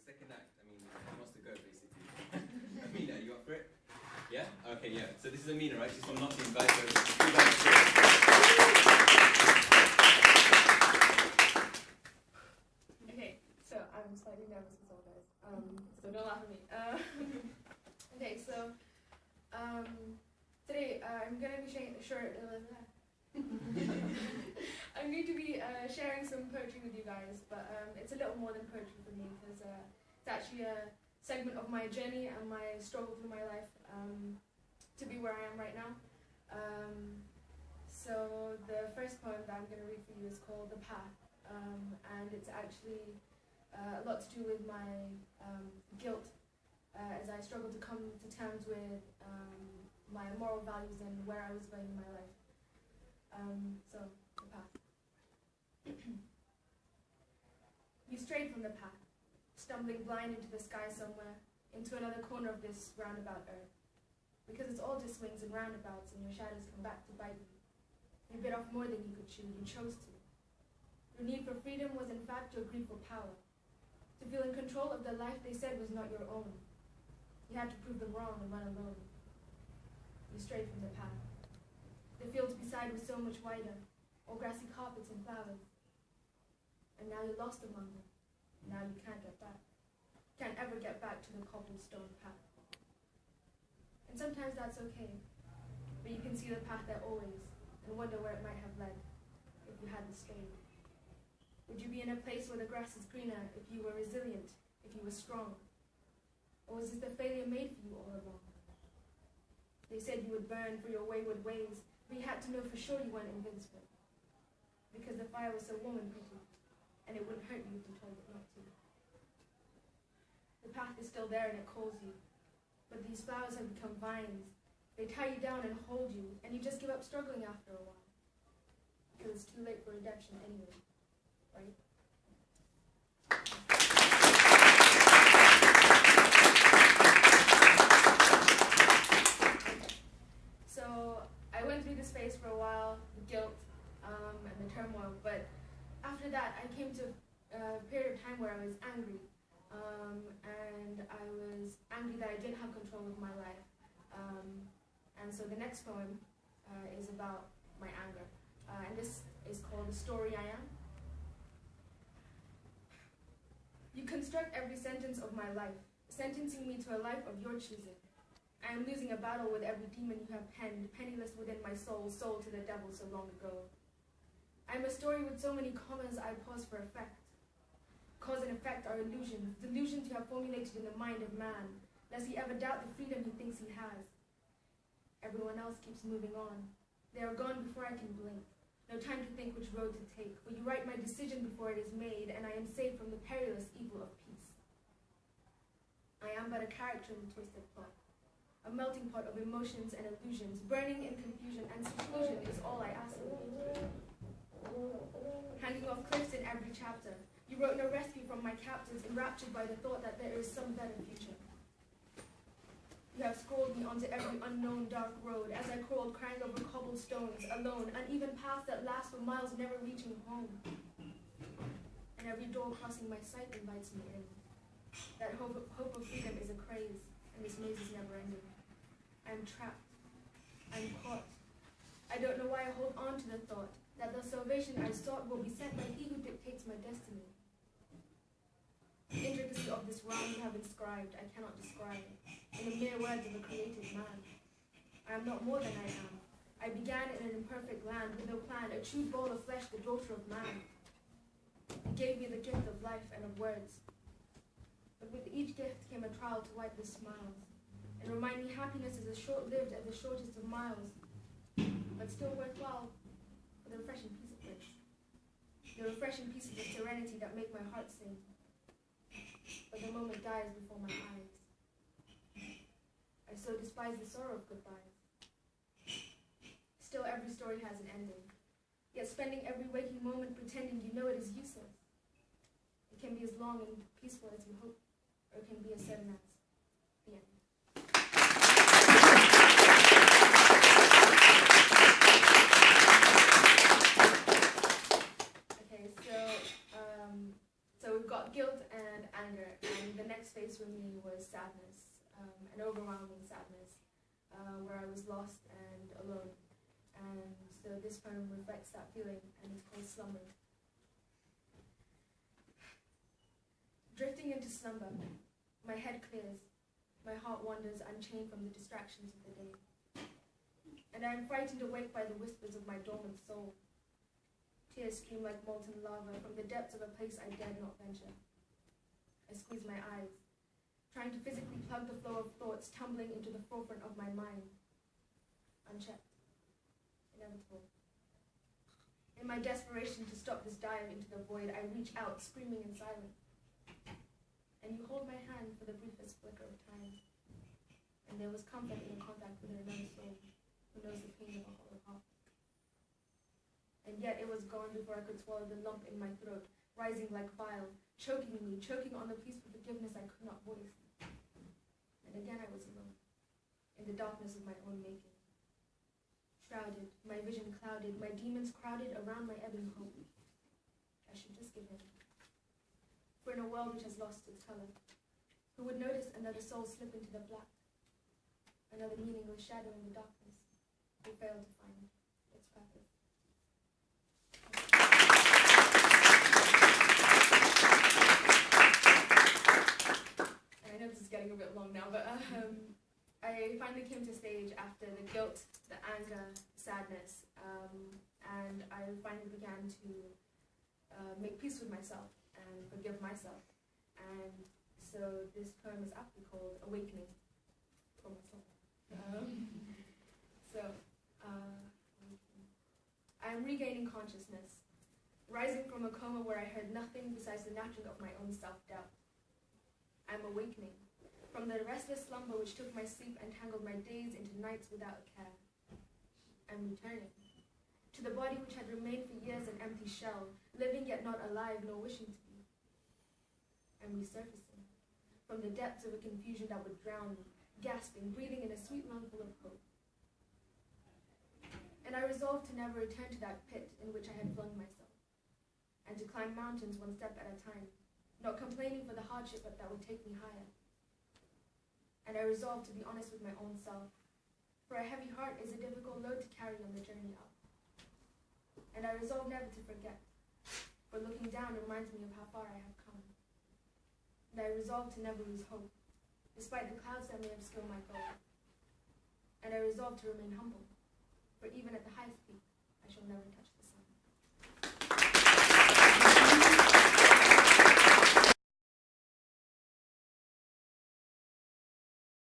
second act. I mean, who wants to go, basically? Amina, you up for it? Yeah? Okay, yeah. So this is Amina, right? She's from Nottingham, guys. Okay, so I'm slightly nervous as well, guys. So don't laugh at me. Okay, so today I'm going to be I'm going to be sharing some poetry with you guys, but it's a little more than poetry for me because it's actually a segment of my journey and my struggle through my life to be where I am right now. So the first poem that I'm going to read for you is called The Path, and it's actually a lot to do with my guilt as I struggle to come to terms with my moral values and where I was going in my life. So, the path. You strayed from the path, stumbling blind into the sky somewhere, into another corner of this roundabout earth. Because it's all just swings and roundabouts, and your shadows come back to bite you. You bit off more than you could chew, you chose to. Your need for freedom was in fact your greed for power, to feel in control of the life they said was not your own. You had to prove them wrong and run alone. You strayed from the path. The fields beside were so much wider, all grassy carpets and flowers. And now you're lost among them. Now you can't get back. Can't ever get back to the cobblestone path. And sometimes that's okay, but you can see the path there always, and wonder where it might have led, if you hadn't strayed. Would you be in a place where the grass is greener if you were resilient, if you were strong? Or was this the failure made for you all along? They said you would burn for your wayward ways, but you had to know for sure you weren't invincible. Because the fire was so warm and pretty, and it wouldn't hurt you if you told it not to. The path is still there and it calls you, but these flowers have become vines. They tie you down and hold you, and you just give up struggling after a while. Because it's too late for redemption anyway, right? So I went through this phase for a while, the guilt and the turmoil, but after that I came to a period of time where I was angry, and I was angry that I didn't have control of my life, and so the next poem is about my anger, and this is called The Story I Am. You construct every sentence of my life, sentencing me to a life of your choosing. I am losing a battle with every demon you have penned, penniless within my soul, sold to the devil so long ago. I am a story with so many commas I pause for effect. Cause and effect are illusions, delusions you have formulated in the mind of man, lest he ever doubt the freedom he thinks he has. Everyone else keeps moving on. They are gone before I can blink. No time to think which road to take, for you write my decision before it is made, and I am saved from the perilous evil of peace. I am but a character in the twisted plot. A melting pot of emotions and illusions, burning in confusion and seclusion is all I ask of you. Hanging off cliffs in every chapter, you wrote no rescue from my captors, enraptured by the thought that there is some better future. You have scrolled me onto every unknown dark road, as I crawled crying over cobblestones, alone, uneven paths that last for miles, never reaching home. And every door crossing my sight invites me in. That hope of freedom is a craze, and this maze is never ending. I'm trapped. I'm caught. I don't know why I hold on to the thought that the salvation I sought will be sent by he who dictates my destiny. The intricacy of this realm you have inscribed, I cannot describe, in the mere words of a created man. I am not more than I am. I began in an imperfect land with no plan, a chewed ball of flesh, the daughter of man. He gave me the gift of life and of words. But with each gift came a trial to wipe the smiles, and remind me happiness is as short-lived as the shortest of miles, but still worthwhile for the refreshing piece of bliss, the refreshing pieces of serenity that make my heart sing. But the moment dies before my eyes. I so despise the sorrow of goodbyes. Still, every story has an ending, yet spending every waking moment pretending you know it is useless. It can be as long and peaceful as you hope, or it can be as sudden as the end. Okay, so we've got guilt and anger, and the next phase for me was sadness, an overwhelming sadness, where I was lost and alone. And so this poem reflects that feeling, and it's called Slumber. Drifting into slumber, my head clears, my heart wanders unchained from the distractions of the day. And I am frightened awake by the whispers of my dormant soul. Tears stream like molten lava from the depths of a place I dared not venture. I squeeze my eyes, trying to physically plug the flow of thoughts tumbling into the forefront of my mind. Unchecked, inevitable. In my desperation to stop this dive into the void, I reach out, screaming in silence. And you hold my hand for the briefest flicker of time. And there was comfort in the contact with another soul who knows the pain of a hollow heart. And yet it was gone before I could swallow the lump in my throat, rising like bile, choking me, choking on the peace for forgiveness I could not voice. And again I was alone, in the darkness of my own making. Shrouded, my vision clouded, my demons crowded around my ebbing hope. I should just give in. For in a world which has lost its color, who would notice another soul slip into the black, another meaningless shadow in the darkness, who failed to find its purpose. And I know this is getting a bit long now, but I finally came to stage after the guilt, the anger, sadness, and I finally began to make peace with myself and forgive myself. And so this poem is aptly called Awakening for myself. I am regaining consciousness, rising from a coma where I heard nothing besides the nattering of my own self-doubt. I am awakening from the restless slumber which took my sleep and tangled my days into nights without a care. I am returning to the body which had remained for years an empty shell, living yet not alive nor wishing to be. I am resurfacing from the depths of a confusion that would drown me, gasping, breathing in a sweet lungful of hope. And I resolved to never return to that pit in which I had flung myself, and to climb mountains one step at a time, not complaining for the hardship that would take me higher. And I resolved to be honest with my own self, for a heavy heart is a difficult load to carry on the journey up. And I resolved never to forget, for looking down reminds me of how far I have come. And I resolved to never lose hope, despite the clouds that may obscure my goal. And I resolved to remain humble, for even at the highest peak, I shall never touch